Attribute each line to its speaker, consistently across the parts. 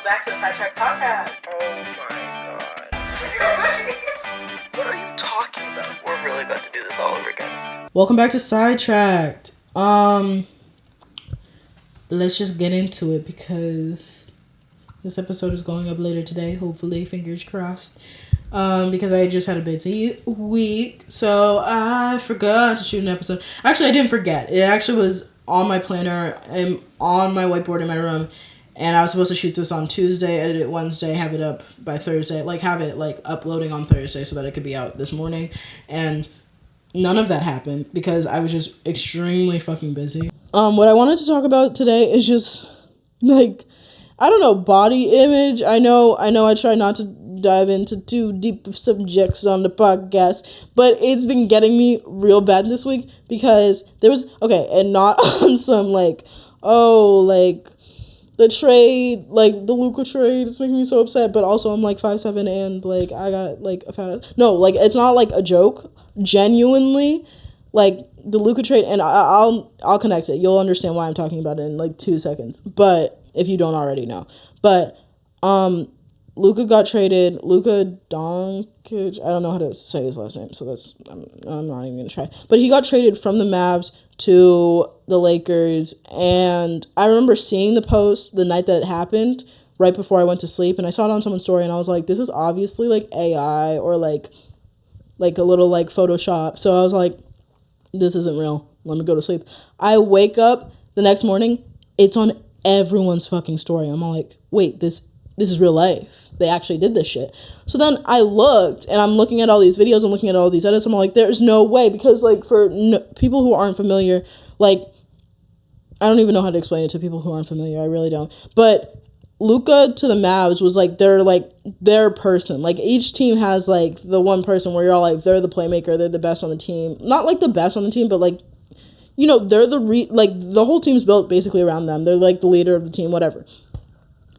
Speaker 1: back to the Sidetrack'd podcast.
Speaker 2: Oh my god. What are you talking about? We're really about to do this all over again.
Speaker 3: Welcome back to Sidetrack'd. Let's just get into it because this episode is going up later today, hopefully, fingers crossed. Because I just had a busy week, so I forgot to shoot an episode. Actually, I didn't forget. It actually was on my planner and on my whiteboard in my room, and I was supposed to shoot this on Tuesday, edit it Wednesday, have it up by Thursday, have it uploading on Thursday so that it could be out this morning, and none of that happened because I was just extremely fucking busy. What I wanted to talk about today is just I don't know, body image. I know I try not to dive into too deep of subjects on the podcast, but it's been getting me real bad this week because there was, and not on some the trade, the Luka trade is making me so upset, but also I'm 5'7" and I got a fat ass. No, it's not a joke. Genuinely, the Luka trade, and I'll connect it. You'll understand why I'm talking about it in 2 seconds. But if you don't already know, Luka got traded. Luka Doncic. I don't know how to say his last name, so I'm not even gonna try. But he got traded from the Mavs to the Lakers, and I remember seeing the post the night that it happened, right before I went to sleep, and I saw it on someone's story, and I was like, this is obviously AI or a little Photoshop. So I was like, this isn't real. Let me go to sleep. I wake up the next morning, it's on everyone's fucking story. I'm all like, wait, this is real life. They actually did this shit. So then I looked, and I'm looking at all these videos, I'm looking at all these edits, I'm like, there's no way, because for people who aren't familiar, I don't even know how to explain it to people who aren't familiar, I really don't, but Luka to the Mavs was their person. Each team has the one person where you're all they're the playmaker, they're the best on the team. Not the best on the team, but they're the whole team's built basically around them. They're the leader of the team, whatever.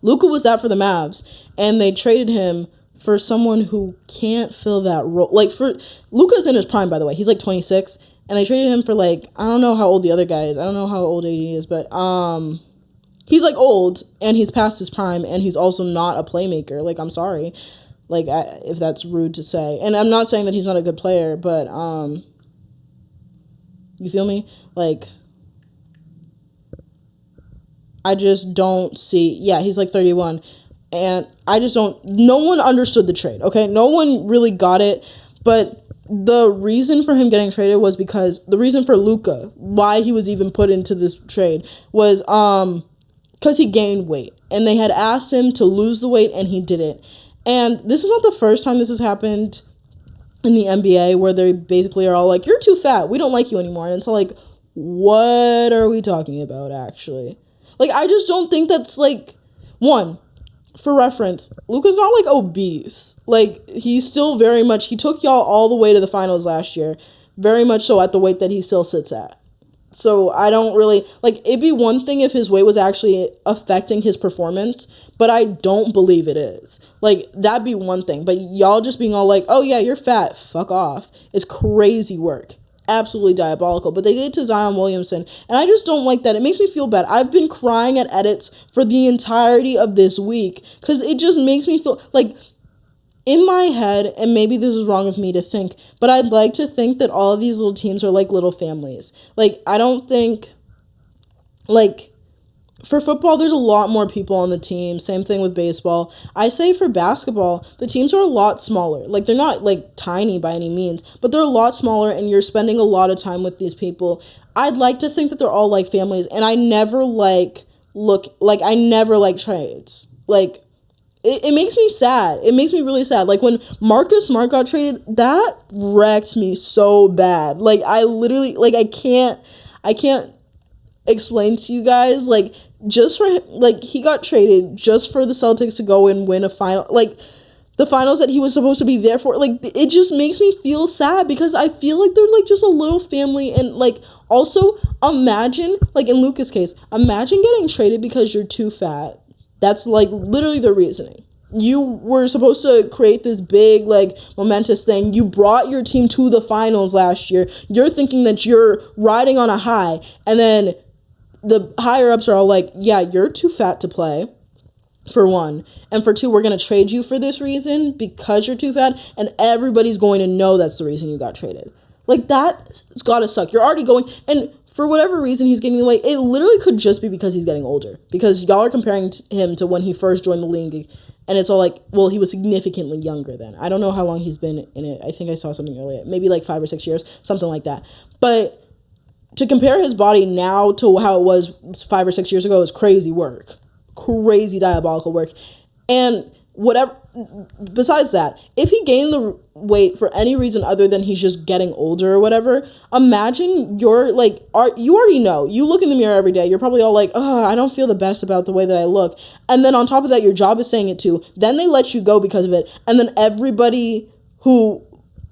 Speaker 3: Luka was that for the Mavs, and they traded him for someone who can't fill that role. Luka's in his prime, by the way. He's 26, and they traded him for I don't know how old the other guy is. I don't know how old AD is, but he's old, and he's past his prime, and he's also not a playmaker. I'm sorry, if that's rude to say, and I'm not saying that he's not a good player, but you feel me? I just don't see, he's 31, and I just don't, no one understood the trade, okay? No one really got it, but the reason for him getting traded was because, the reason for Luka, why he was even put into this trade, was, because he gained weight, and they had asked him to lose the weight, and he didn't, and this is not the first time this has happened in the NBA, where they basically are all you're too fat, we don't like you anymore, and it's what are we talking about, actually? I just don't think that's, one, for reference, Luka's not, obese. He's still very much, he took y'all all the way to the finals last year, very much so at the weight that he still sits at. So, I don't really, it'd be one thing if his weight was actually affecting his performance, but I don't believe it is. That'd be one thing, but y'all just being all oh yeah, you're fat, fuck off, is crazy work. Absolutely diabolical, but they did it to Zion Williamson, and I just don't like that. It makes me feel bad. I've been crying at edits for the entirety of this week, because it just makes me feel, in my head, and maybe this is wrong of me to think, but I'd like to think that all of these little teams are little families. I don't think, for football, there's a lot more people on the team. Same thing with baseball. I say for basketball, the teams are a lot smaller. They're not, tiny by any means, but they're a lot smaller, and you're spending a lot of time with these people. I'd like to think that they're all, families, and I never, I never like trades. It makes me sad. It makes me really sad. When Marcus Smart got traded, that wrecked me so bad. I literally, I can't explain to you guys, just for, he got traded just for the Celtics to go and win a final, the finals that he was supposed to be there for. It just makes me feel sad, because I feel they're, just a little family, and, also, imagine, in Luka's case, imagine getting traded because you're too fat. That's, literally the reasoning. You were supposed to create this big, momentous thing. You brought your team to the finals last year. You're thinking that you're riding on a high, and then the higher-ups are all yeah, you're too fat to play. for one. And for two, we're going to trade you for this reason because you're too fat, and everybody's going to know that's the reason you got traded. Like, that's got to suck. You're already going, and for whatever reason he's gaining weight, it literally could just be because he's getting older. Because y'all are comparing him to when he first joined the league, and it's all like, well, he was significantly younger then. I don't know how long he's been in it. I think I saw something earlier. Maybe like 5 or 6 years, something like that. But to compare his body now to how it was 5 or 6 years ago is crazy work. Crazy diabolical work. And whatever, besides that, if he gained the weight for any reason other than he's just getting older or whatever, imagine you're like, you already know, you look in the mirror every day, you're probably all like, oh, I don't feel the best about the way that I look. And then on top of that, your job is saying it too. Then they let you go because of it. And then everybody who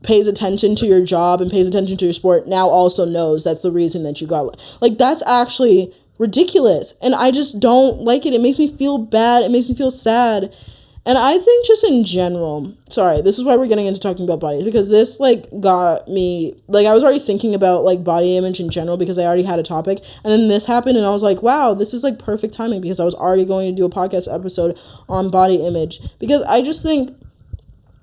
Speaker 3: pays attention to your job and pays attention to your sport now also knows that's the reason that you got, like, that's actually ridiculous. And I just don't like it. It makes me feel bad. It makes me feel sad. And I think just in general, sorry, this is why we're getting into talking about bodies, because this, like, got me, like, I was already thinking about, like, body image in general because I already had a topic, and then this happened, and I was like, wow, this is, like, perfect timing, because I was already going to do a podcast episode on body image, because I just think,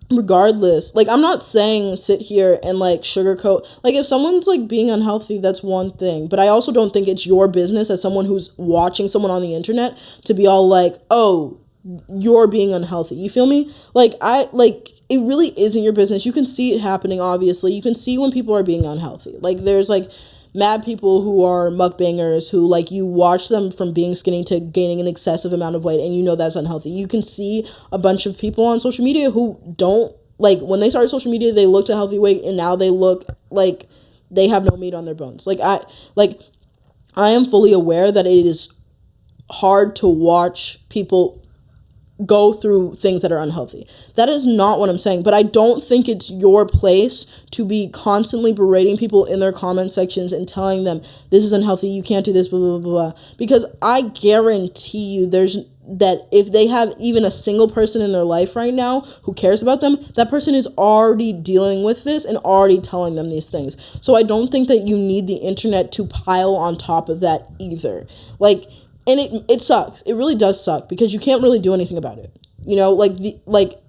Speaker 3: regardless, like, I'm not saying sit here and, like, sugarcoat, like, if someone's, like, being unhealthy, that's one thing, but I also don't think it's your business as someone who's watching someone on the internet to be all like, oh, you're being unhealthy. You feel me? Like, it really isn't your business. You can see it happening, obviously. You can see when people are being unhealthy. Like, there's, like, mad people who are mukbangers who, like, you watch them from being skinny to gaining an excessive amount of weight, and you know that's unhealthy. You can see a bunch of people on social media who don't, like, when they started social media, they looked a healthy weight, and now they look like they have no meat on their bones. I am fully aware that it is hard to watch people go through things that are unhealthy. That is not what I'm saying, but I don't think it's your place to be constantly berating people in their comment sections and telling them this is unhealthy, you can't do this, blah, blah, blah, blah. Because I guarantee you that if they have even a single person in their life right now who cares about them, that person is already dealing with this and already telling them these things. So I don't think that you need the internet to pile on top of that either. Like, and it sucks. It really does suck because you can't really do anything about it. You know,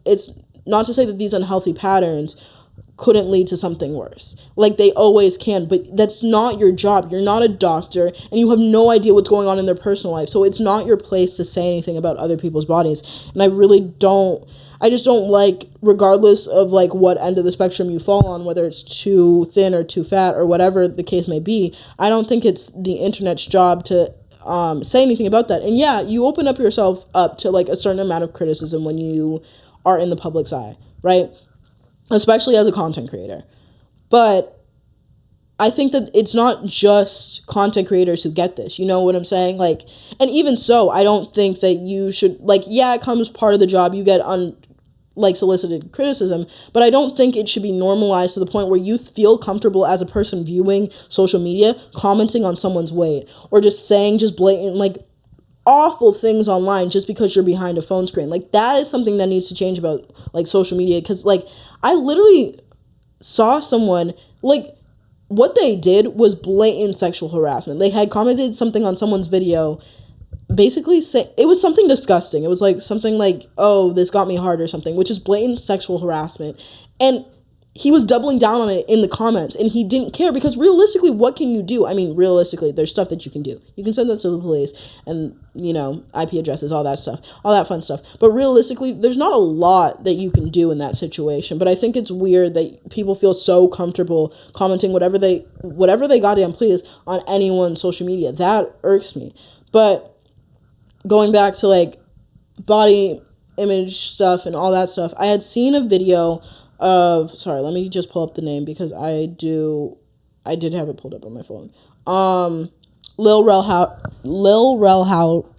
Speaker 3: it's not to say that these unhealthy patterns couldn't lead to something worse. Like, they always can, but that's not your job. You're not a doctor, and you have no idea what's going on in their personal life. So it's not your place to say anything about other people's bodies. And I just don't like, regardless of, like, what end of the spectrum you fall on, whether it's too thin or too fat or whatever the case may be, I don't think it's the internet's job to say anything about that. And yeah, you open up yourself up to, like, a certain amount of criticism when you are in the public's eye, right? Especially as a content creator. But I think that it's not just content creators who get this, you know what I'm saying? Like, and even so, I don't think that you should, like, yeah, it comes part of the job, you get solicited criticism, but I don't think it should be normalized to the point where you feel comfortable as a person viewing social media, commenting on someone's weight, or just saying just blatant, like, awful things online just because you're behind a phone screen. Like, that is something that needs to change about, like, social media, because, like, I literally saw someone, like, what they did was blatant sexual harassment. They had commented something on someone's video, basically say it was something disgusting. It was like something like, oh, this got me hard or something, which is blatant sexual harassment. And he was doubling down on it in the comments, and he didn't care, because realistically, what can you do? I mean, realistically, there's stuff that you can do. You can send that to the police and, you know, IP addresses, all that stuff, all that fun stuff. But realistically, there's not a lot that you can do in that situation. But I think it's weird that people feel so comfortable commenting whatever they goddamn please on anyone's social media. That irks me. But going back to, like, body image stuff and all that stuff, I had seen a video of, sorry, let me just pull up the name because I did have it pulled up on my phone. Lil Rel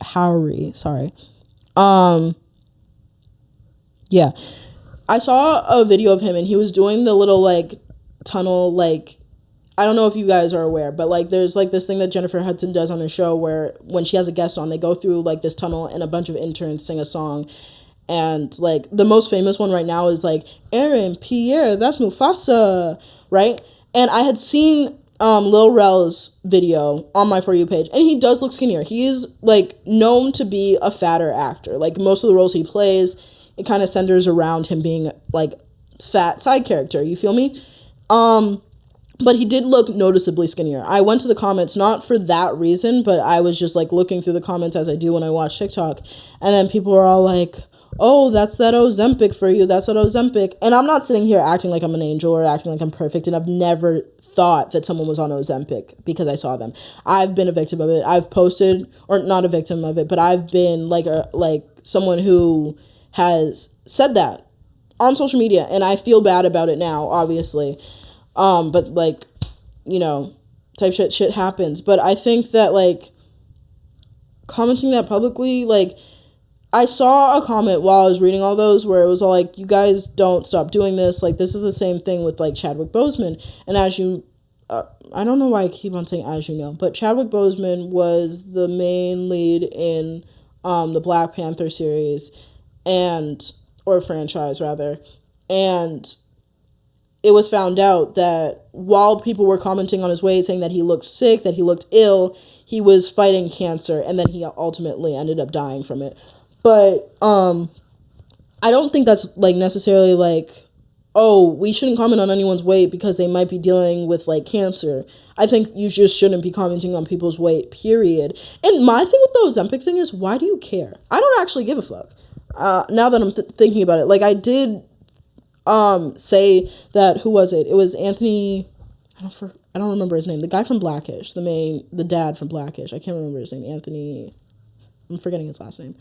Speaker 3: Howery, sorry. Yeah. I saw a video of him, and he was doing the little, like, tunnel, like, I don't know if you guys are aware, but, like, there's, like, this thing that Jennifer Hudson does on her show where when she has a guest on, they go through, like, this tunnel and a bunch of interns sing a song. And, like, the most famous one right now is, like, Aaron, Pierre, that's Mufasa, right? And I had seen Lil Rel's video on my For You page, and he does look skinnier. He is like known to be a fatter actor. Like most of the roles he plays, it kind of centers around him being like fat side character. You feel me? But he did look noticeably skinnier. I went to the comments not for that reason, but I was just like looking through the comments as I do when I watch TikTok, and then people were all like, oh, that's that Ozempic for you. That's that Ozempic. And I'm not sitting here acting like I'm an angel or acting like I'm perfect. And I've never thought that someone was on Ozempic because I saw them. I've been a victim of it. I've posted, or not a victim of it, but I've been like someone who has said that on social media. And I feel bad about it now, obviously. But like, you know, type shit happens. But I think that like commenting that publicly, like, I saw a comment while I was reading all those where it was all like, you guys don't stop doing this. Like, this is the same thing with, like, Chadwick Boseman. And as you, I don't know why I keep on saying as you know, but Chadwick Boseman was the main lead in the Black Panther series or franchise, rather. And it was found out that while people were commenting on his weight, saying that he looked sick, that he looked ill, he was fighting cancer, and then he ultimately ended up dying from it. But I don't think that's like necessarily like, oh, we shouldn't comment on anyone's weight because they might be dealing with like cancer. I think you just shouldn't be commenting on people's weight, period. And my thing with the Ozempic thing is, why do you care? I don't actually give a fuck. Now that I'm thinking about it, like I did say that, who was it? It was Anthony. I don't remember his name. The guy from Blackish, the dad from Blackish. I can't remember his name. Anthony. I'm forgetting his last name.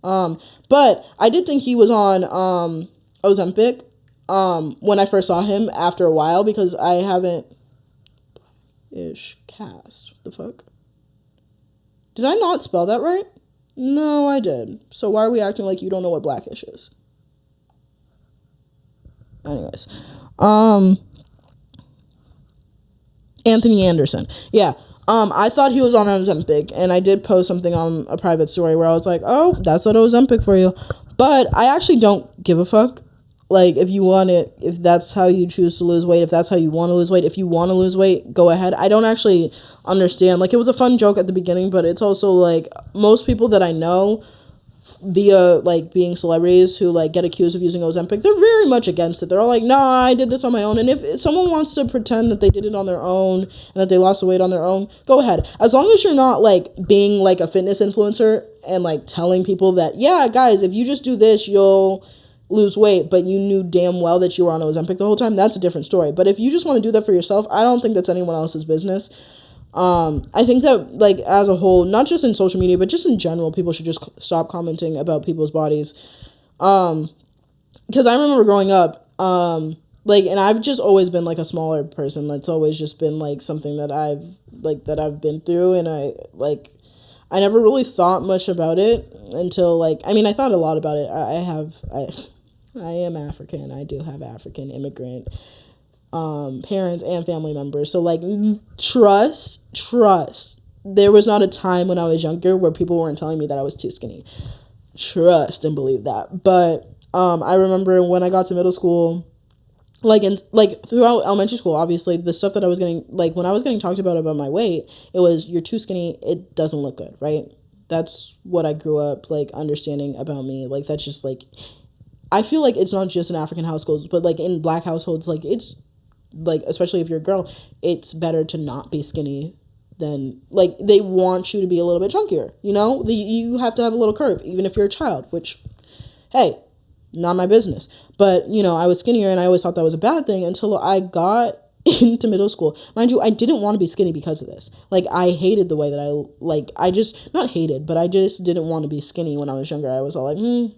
Speaker 3: But I did think he was on Ozempic when I first saw him after a while, because I haven't cast. The fuck? Did I not spell that right? No, I did. So why are we acting like you don't know what Blackish is? Anyways. Anthony Anderson. Yeah. I thought he was on Ozempic, and I did post something on a private story where I was like, oh, that's that Ozempic for you. But I actually don't give a fuck. Like, if you want it, if that's how you choose to lose weight, if that's how you want to lose weight, if you want to lose weight, go ahead. I don't actually understand. Like, it was a fun joke at the beginning, but it's also, like, most people that I know via, like, being celebrities who, like, get accused of using Ozempic, they're very much against it. They're all like, nah, I did this on my own. And if someone wants to pretend that they did it on their own and that they lost the weight on their own, go ahead. As long as you're not, like, being, like, a fitness influencer and, like, telling people that, yeah, guys, if you just do this, you'll lose weight, but you knew damn well that you were on Ozempic the whole time, that's a different story. But if you just want to do that for yourself, I don't think that's anyone else's business. I think that, like, as a whole, not just in social media, but just in general, people should just stop commenting about people's bodies. Because I remember growing up, like, and I've just always been, like, a smaller person. That's always just been, like, something that I've been through, and I never really thought much about it until, like, I mean, I thought a lot about it. I am African. I do have African immigrant parents and family members. So, like, trust. There was not a time when I was younger where people weren't telling me that I was too skinny. Trust and believe that. But I remember when I got to middle school, throughout elementary school, obviously, the stuff that I was getting, like, when I was getting talked about my weight, it was, you're too skinny, it doesn't look good, right? That's what I grew up, like, understanding about me. Like, that's just, like, I feel like it's not just in African households, but, like, in Black households, like, it's, like, especially if you're a girl, it's better to not be skinny than, like, they want you to be a little bit chunkier, you know? You have to have a little curve, even if you're a child, which, hey, not my business. But, you know, I was skinnier, and I always thought that was a bad thing until I got into middle school. Mind you, I didn't want to be skinny because of this. Like, I hated the way that I just, not hated, but I just didn't want to be skinny when I was younger. I was all like, I'm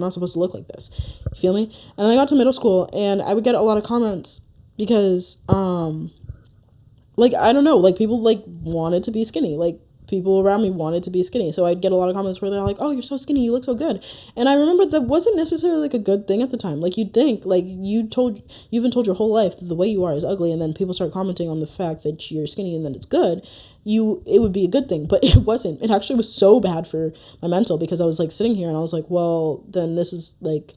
Speaker 3: not supposed to look like this. You feel me? And then I got to middle school, and I would get a lot of comments because, like, I don't know, like, people, like, wanted to be skinny. Like, people around me wanted to be skinny. So I'd get a lot of comments where they're like, oh, you're so skinny, you look so good. And I remember that wasn't necessarily, like, a good thing at the time. Like, you'd think, like, you've been told your whole life that the way you are is ugly, and then people start commenting on the fact that you're skinny and that it's good, it would be a good thing. But it wasn't. It actually was so bad for my mental, because I was, like, sitting here and I was like, well, then this is, like,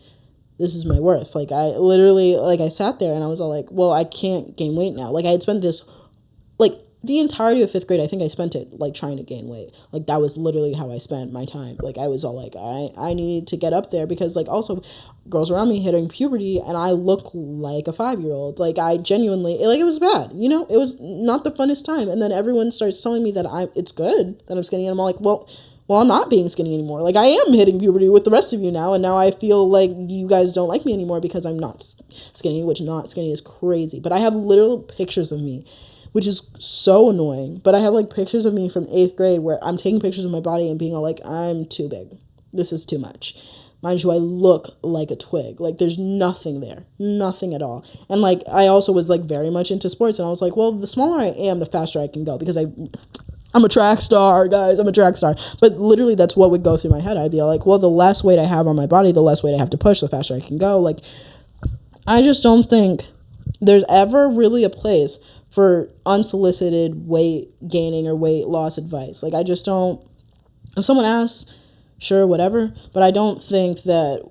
Speaker 3: this is my worth. Like, I literally, like, I sat there and I was all like, well, I can't gain weight now. Like, I had spent this, like, the entirety of 5th grade, I think I spent it, like, trying to gain weight. Like, that was literally how I spent my time. Like, I was all like, I need to get up there because, like, also, girls around me hitting puberty, and I look like a 5-year-old. Like, I genuinely, like, it was bad, you know? It was not the funnest time. And then everyone starts telling me that it's good that I'm skinny, and I'm all like, well, I'm not being skinny anymore. Like, I am hitting puberty with the rest of you now, and now I feel like you guys don't like me anymore because I'm not skinny, which not skinny is crazy. But I have literal pictures of me, which is so annoying. But I have, like, pictures of me from 8th grade where I'm taking pictures of my body and being all like, I'm too big. This is too much. Mind you, I look like a twig. Like, there's nothing there. Nothing at all. And, like, I also was, like, very much into sports. And I was like, well, the smaller I am, the faster I can go. Because I'm a track star, guys. I'm a track star. But literally, that's what would go through my head. I'd be like, well, the less weight I have on my body, the less weight I have to push, the faster I can go. Like, I just don't think there's ever really a place for unsolicited weight gaining or weight loss advice. Like, I just don't, if someone asks, sure, whatever, but I don't think that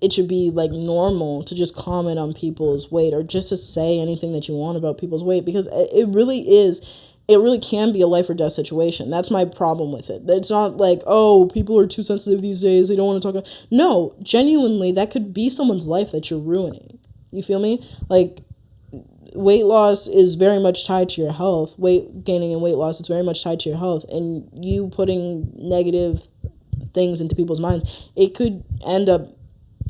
Speaker 3: it should be, like, normal to just comment on people's weight or just to say anything that you want about people's weight, because it really can be a life or death situation. That's my problem with it. It's not like, oh, people are too sensitive these days, they don't want to talk about. No, genuinely, that could be someone's life that you're ruining. You feel me? Like, weight loss is very much tied to your health. Weight gaining and weight loss is very much tied to your health. And you putting negative things into people's minds, it could end up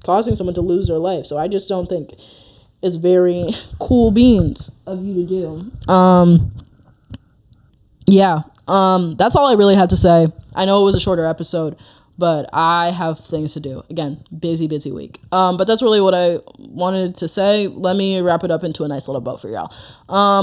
Speaker 3: causing someone to lose their life. So I just don't think it's very cool beans of you to do. That's all I really had to say. I know it was a shorter episode, but I have things to do. Again, busy week. But that's really what I wanted to say. Let me wrap it up into a nice little bow for y'all.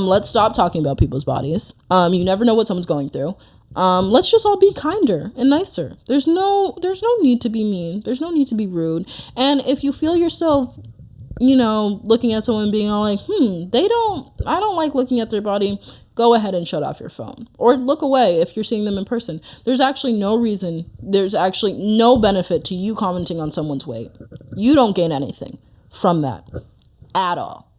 Speaker 3: Let's stop talking about people's bodies. You never know what someone's going through. Let's just all be kinder and nicer. There's no need to be mean. There's no need to be rude. And if you feel yourself, looking at someone being all like, I don't like looking at their body, go ahead and shut off your phone. Or look away if you're seeing them in person. There's actually no benefit to you commenting on someone's weight. You don't gain anything from that at all.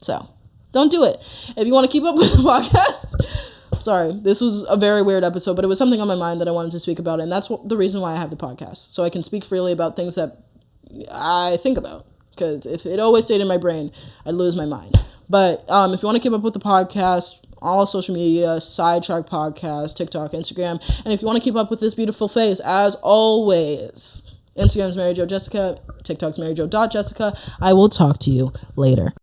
Speaker 3: So, don't do it. If you want to keep up with the podcast, sorry, this was a very weird episode, but it was something on my mind that I wanted to speak about, and that's the reason why I have the podcast. So I can speak freely about things that I think about. Because if it always stayed in my brain, I'd lose my mind. But if you want to keep up with the podcast, all social media, Sidetrack'd podcast, TikTok, Instagram. And if you want to keep up with this beautiful face, as always, Instagram's Mary Jo Jessica, TikTok's Mary Jo.Jessica. I will talk to you later.